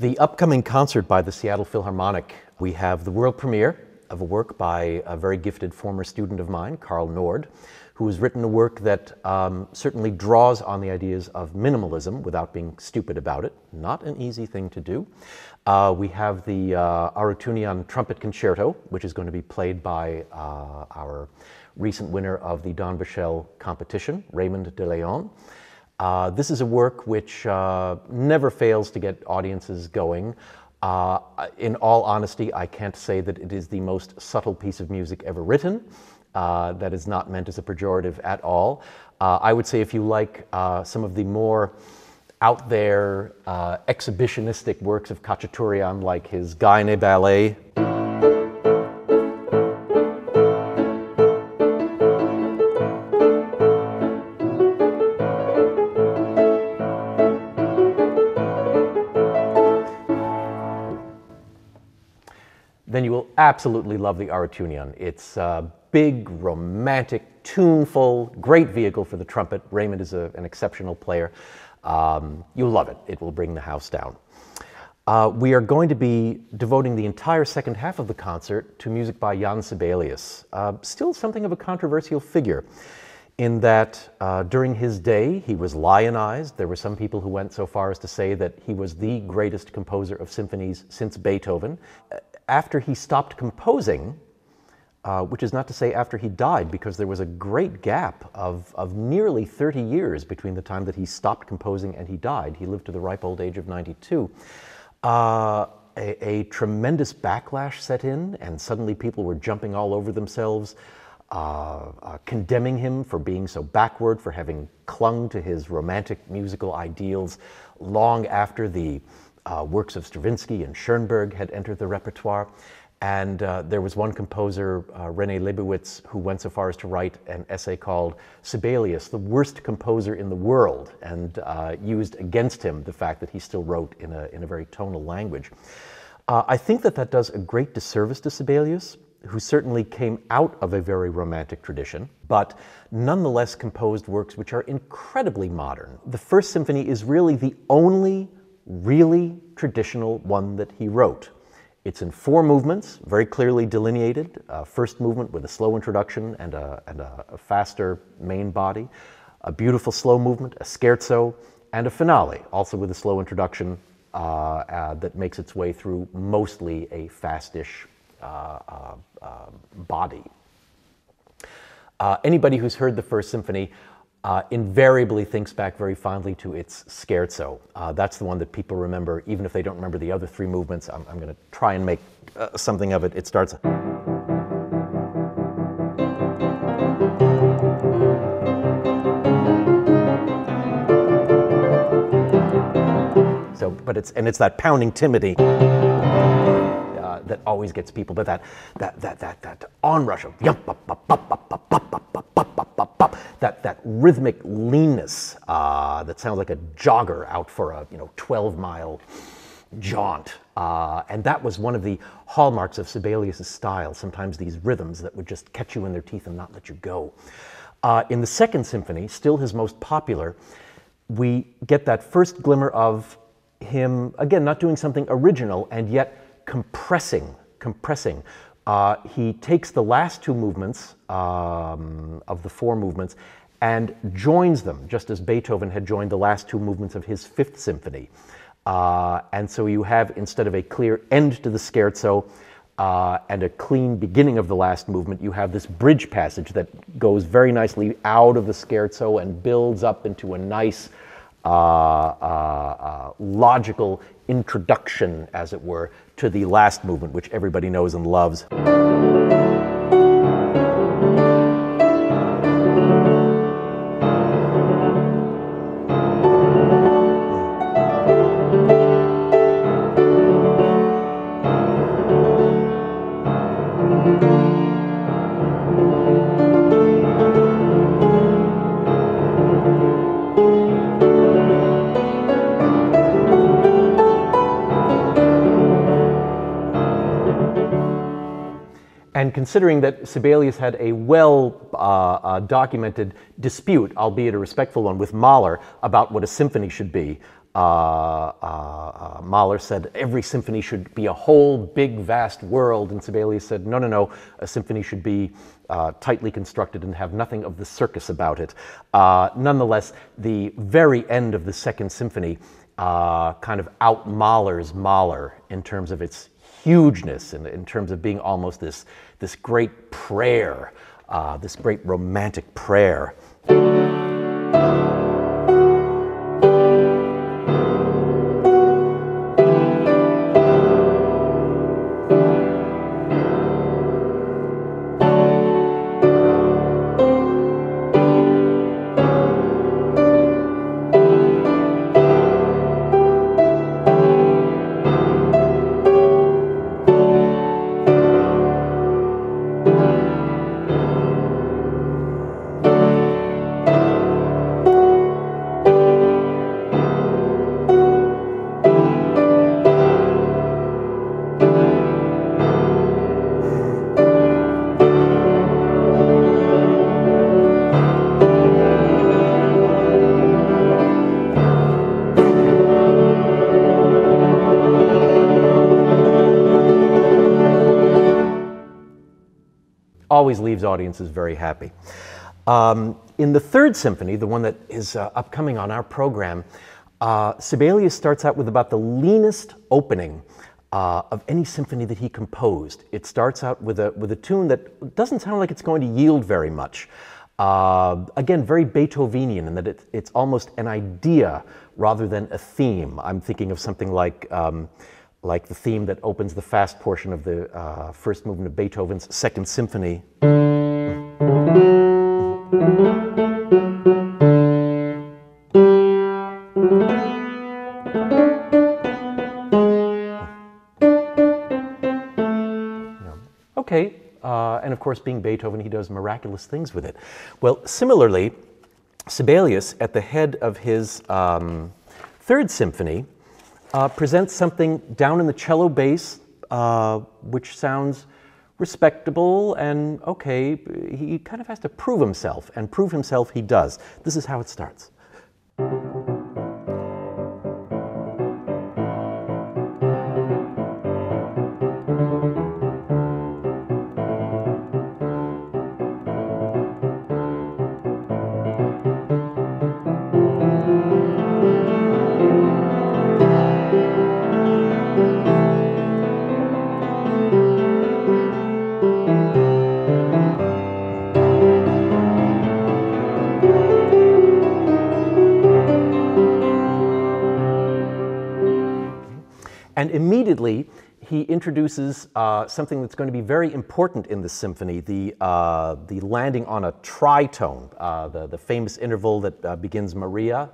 The upcoming concert by the Seattle Philharmonic, we have the world premiere of a work by a very gifted former student of mine, Carl Nord, who has written a work that certainly draws on the ideas of minimalism without being stupid about it. Not an easy thing to do. We have the Arutunian Trumpet Concerto, which is going to be played by our recent winner of the Don Bichel competition, Raymond de Leon. This is a work which never fails to get audiences going. In all honesty, I can't say that it is the most subtle piece of music ever written. That is not meant as a pejorative at all. I would say if you like some of the more out there exhibitionistic works of Khachaturian, like his Gaine Ballet, then you will absolutely love the Arutunian. It's big, romantic, tuneful, great vehicle for the trumpet. Raymond is an exceptional player. You'll love it. It will bring the house down. We are going to be devoting the entire second half of the concert to music by Jan Sibelius. Still something of a controversial figure in that during his day he was lionized. There were some people who went so far as to say that he was the greatest composer of symphonies since Beethoven. After he stopped composing, which is not to say after he died, because there was a great gap of nearly 30 years between the time that he stopped composing and he died. He lived to the ripe old age of 92. A tremendous backlash set in, and suddenly people were jumping all over themselves, condemning him for being so backward, for having clung to his romantic musical ideals long after the works of Stravinsky and Schoenberg had entered the repertoire. And there was one composer, René Leibowitz, who went so far as to write an essay called Sibelius, the worst composer in the world, and used against him the fact that he still wrote in a very tonal language. I think that does a great disservice to Sibelius, who certainly came out of a very romantic tradition, but nonetheless composed works which are incredibly modern. The First Symphony is really the only really traditional one that he wrote. It's in 4 movements, very clearly delineated. First movement with a slow introduction and a faster main body, a beautiful slow movement, a scherzo, and a finale, also with a slow introduction that makes its way through mostly a fastish body. Anybody who's heard the First Symphony invariably thinks back very fondly to its scherzo. That's the one that people remember, even if they don't remember the other 3 movements. I'm going to try and make something of it. It starts. So, but it's that pounding timidity that always gets people. But that onrush of that rhythmic leanness that sounds like a jogger out for a 12-mile jaunt, and that was one of the hallmarks of Sibelius' style. Sometimes these rhythms that would just catch you in their teeth and not let you go. In the Second Symphony, still his most popular, we get that first glimmer of him again not doing something original and yet compressing. He takes the last 2 movements of the 4 movements and joins them, just as Beethoven had joined the last 2 movements of his Fifth Symphony. And so you have, instead of a clear end to the scherzo and a clean beginning of the last movement, you have this bridge passage that goes very nicely out of the scherzo and builds up into a nice logical introduction, as it were, to the last movement, which everybody knows and loves. And considering that Sibelius had a well-documented dispute, albeit a respectful one, with Mahler about what a symphony should be, Mahler said every symphony should be a whole big vast world, and Sibelius said no, no, no, a symphony should be tightly constructed and have nothing of the circus about it. Nonetheless, the very end of the Second Symphony kind of out-Mahlers Mahler in terms of its hugeness and in terms of being almost this great prayer, this great romantic prayer. Always leaves audiences very happy. In the Third Symphony, the one that is upcoming on our program, Sibelius starts out with about the leanest opening of any symphony that he composed. It starts out with a tune that doesn't sound like it's going to yield very much. Again, very Beethovenian in that it's almost an idea rather than a theme. I'm thinking of something like the theme that opens the fast portion of the first movement of Beethoven's Second Symphony. Okay, and of course, being Beethoven, he does miraculous things with it. Well, similarly, Sibelius, at the head of his Third Symphony, presents something down in the cello bass, which sounds respectable and okay. He kind of has to prove himself, and prove himself he does. This is how it starts. And immediately, he introduces something that's going to be very important in the symphony, the landing on a tritone, the famous interval that begins Maria.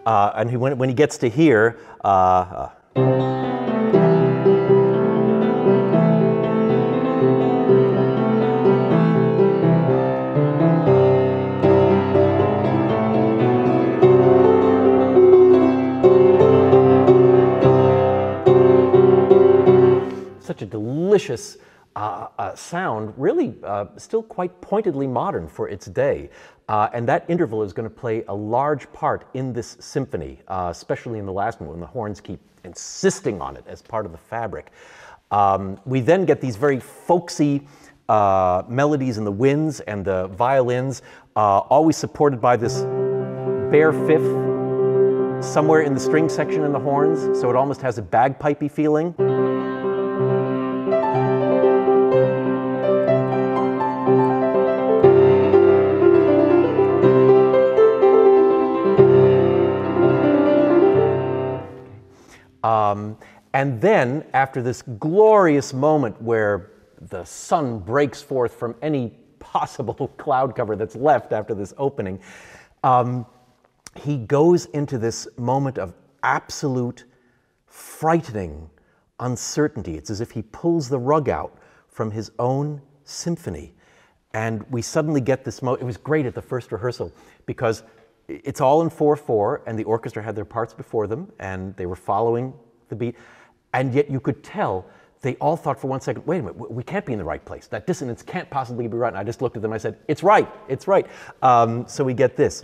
And when he gets to here, such a delicious sound, really still quite pointedly modern for its day. And that interval is going to play a large part in this symphony, especially in the last one when the horns keep insisting on it as part of the fabric. We then get these very folksy melodies in the winds and the violins, always supported by this bare fifth somewhere in the string section and the horns, so it almost has a bagpipey feeling. And then, after this glorious moment where the sun breaks forth from any possible cloud cover that's left after this opening, he goes into this moment of absolute, frightening uncertainty. It's as if he pulls the rug out from his own symphony. And we suddenly get this moment. It was great at the first rehearsal because it's all in 4/4, and the orchestra had their parts before them, and they were following the beat. And yet you could tell they all thought for 1 second, wait a minute, we can't be in the right place. That dissonance can't possibly be right. And I just looked at them and I said, it's right, it's right. So we get this.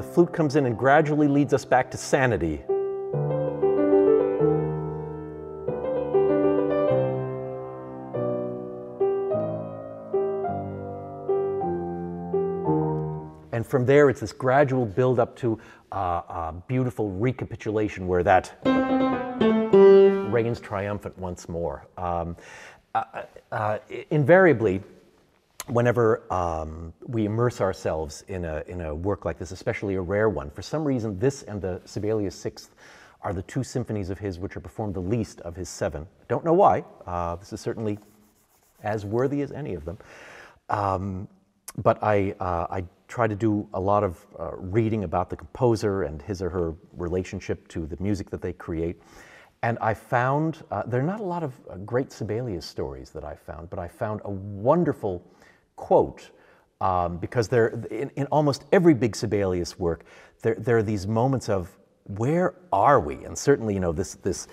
flute comes in and gradually leads us back to sanity. And from there, it's this gradual build up to a beautiful recapitulation where that reigns triumphant once more. Invariably, whenever we immerse ourselves in a work like this, especially a rare one, for some reason this and the Sibelius Sixth are the two symphonies of his which are performed the least of his seven. Don't know why. This is certainly as worthy as any of them. But I try to do a lot of reading about the composer and his or her relationship to the music that they create. And I found, there are not a lot of great Sibelius stories that I found, but I found a wonderful quote, because in almost every big Sibelius work, there are these moments of, where are we? And certainly, you know, this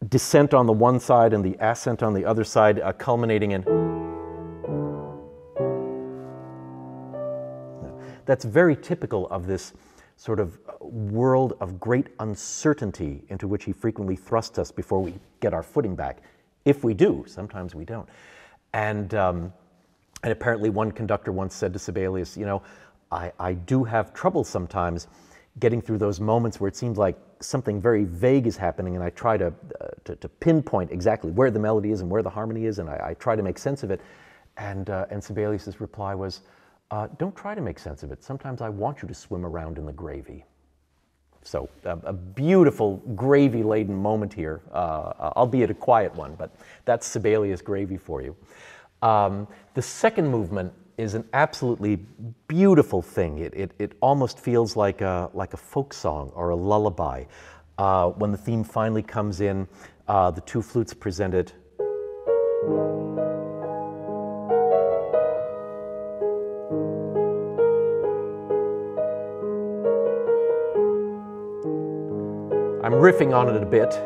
descent on the one side and the ascent on the other side, culminating in... That's very typical of this sort of world of great uncertainty into which he frequently thrusts us before we get our footing back. If we do, sometimes we don't. And apparently one conductor once said to Sibelius, you know, I do have trouble sometimes getting through those moments where it seems like something very vague is happening, and I try to pinpoint exactly where the melody is and where the harmony is, and I try to make sense of it. And Sibelius's reply was, don't try to make sense of it. Sometimes I want you to swim around in the gravy. So a beautiful gravy-laden moment here, albeit a quiet one, but that's Sibelius gravy for you. The second movement is an absolutely beautiful thing. It almost feels like a folk song or a lullaby. When the theme finally comes in, the two flutes present it. I'm riffing on it a bit.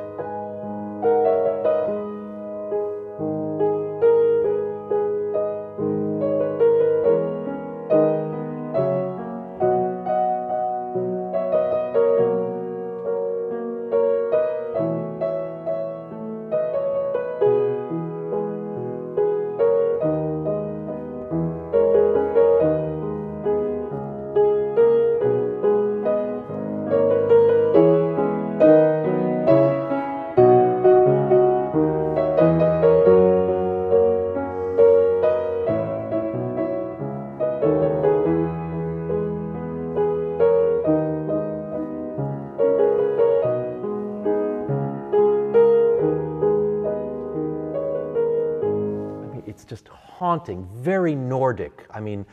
It's just haunting, very Nordic. I mean,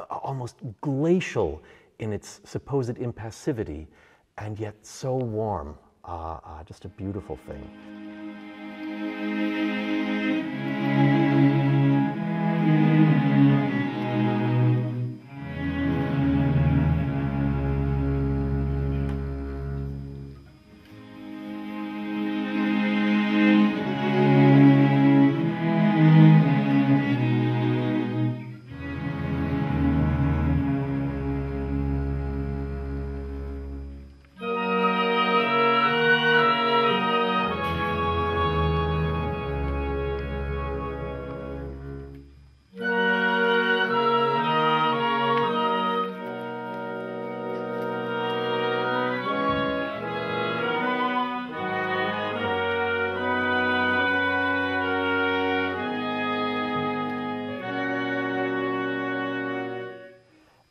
almost glacial in its supposed impassivity, and yet so warm. Just a beautiful thing.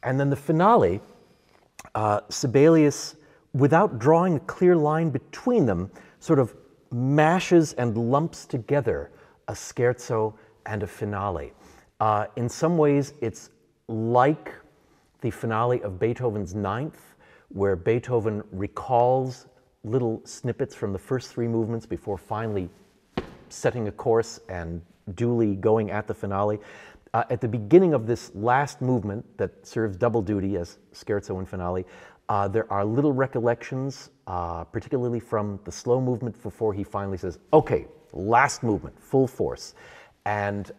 And then the finale, Sibelius, without drawing a clear line between them, sort of mashes and lumps together a scherzo and a finale. In some ways, it's like the finale of Beethoven's Ninth, where Beethoven recalls little snippets from the first three movements before finally setting a course and duly going at the finale. At the beginning of this last movement that serves double duty as scherzo and finale, there are little recollections, particularly from the slow movement before he finally says, okay, last movement, full force. and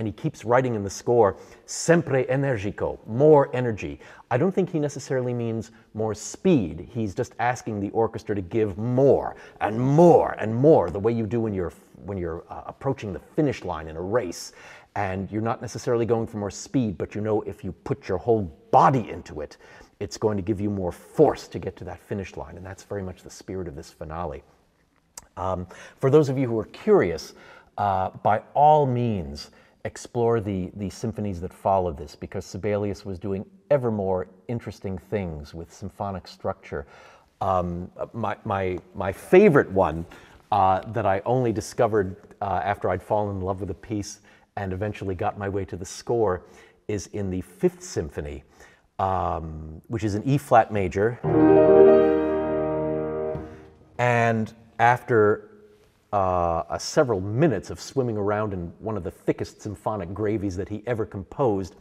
he keeps writing in the score, sempre energico, more energy. I don't think he necessarily means more speed. He's just asking the orchestra to give more and more and more, the way you do when you're approaching the finish line in a race. And you're not necessarily going for more speed, but you know if you put your whole body into it, it's going to give you more force to get to that finish line. And that's very much the spirit of this finale. For those of you who are curious, by all means, explore the symphonies that follow this, because Sibelius was doing ever more interesting things with symphonic structure. My favorite one that I only discovered after I'd fallen in love with a piece and eventually got my way to the score is in the Fifth Symphony, which is in E-flat major. And after several minutes of swimming around in one of the thickest symphonic gravies that he ever composed,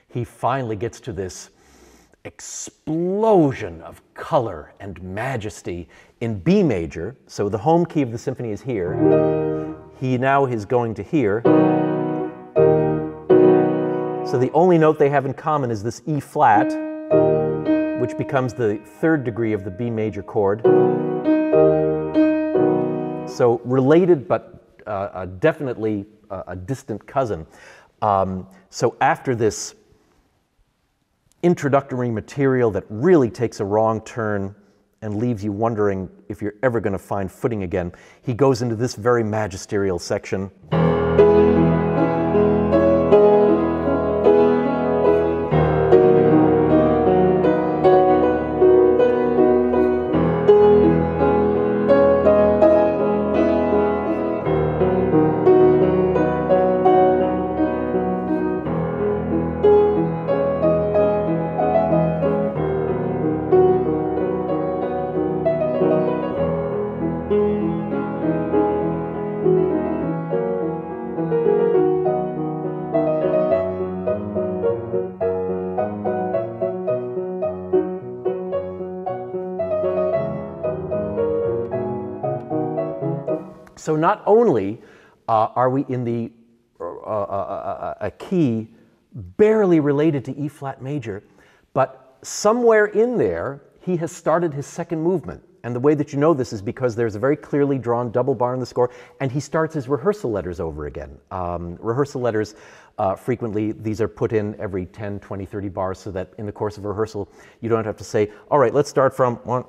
he finally gets to this explosion of color and majesty in B major. So the home key of the symphony is here. He now is going to here. So the only note they have in common is this E flat, which becomes the third degree of the B major chord. So related, but definitely a distant cousin. So after this introductory material that really takes a wrong turn and leaves you wondering if you're ever going to find footing again, he goes into this very magisterial section. So not only are we in the a key barely related to E flat major, but somewhere in there he has started his second movement. And the way that you know this is because there's a very clearly drawn double bar in the score, and he starts his rehearsal letters over again. Rehearsal letters, frequently, these are put in every 10, 20, 30 bars so that in the course of a rehearsal, you don't have to say, all right, let's start from one,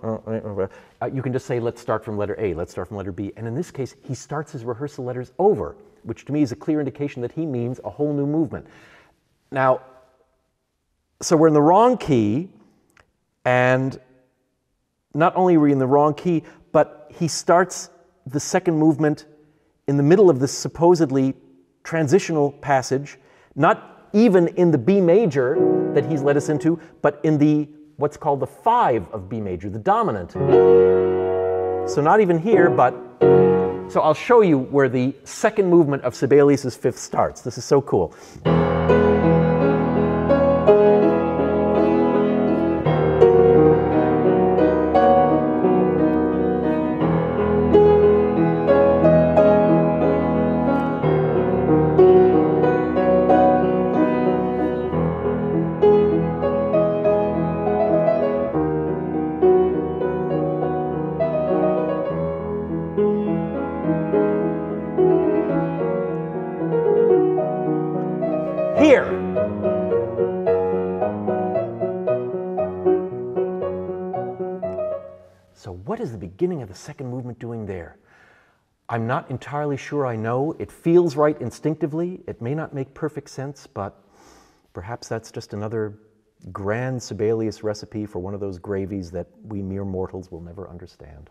you can just say, let's start from letter A, let's start from letter B. And in this case, he starts his rehearsal letters over, which to me is a clear indication that he means a whole new movement. Now, so we're in the wrong key, and not only are we in the wrong key, but he starts the second movement in the middle of this supposedly transitional passage, not even in the B major that he's led us into, but in the what's called the 5 of B major, the dominant. So not even here, but so I'll show you where the second movement of Sibelius's Fifth starts. This is so cool. Here. So what is the beginning of the second movement doing there? I'm not entirely sure I know. It feels right instinctively. It may not make perfect sense, but perhaps that's just another grand Sibelius recipe for one of those gravies that we mere mortals will never understand.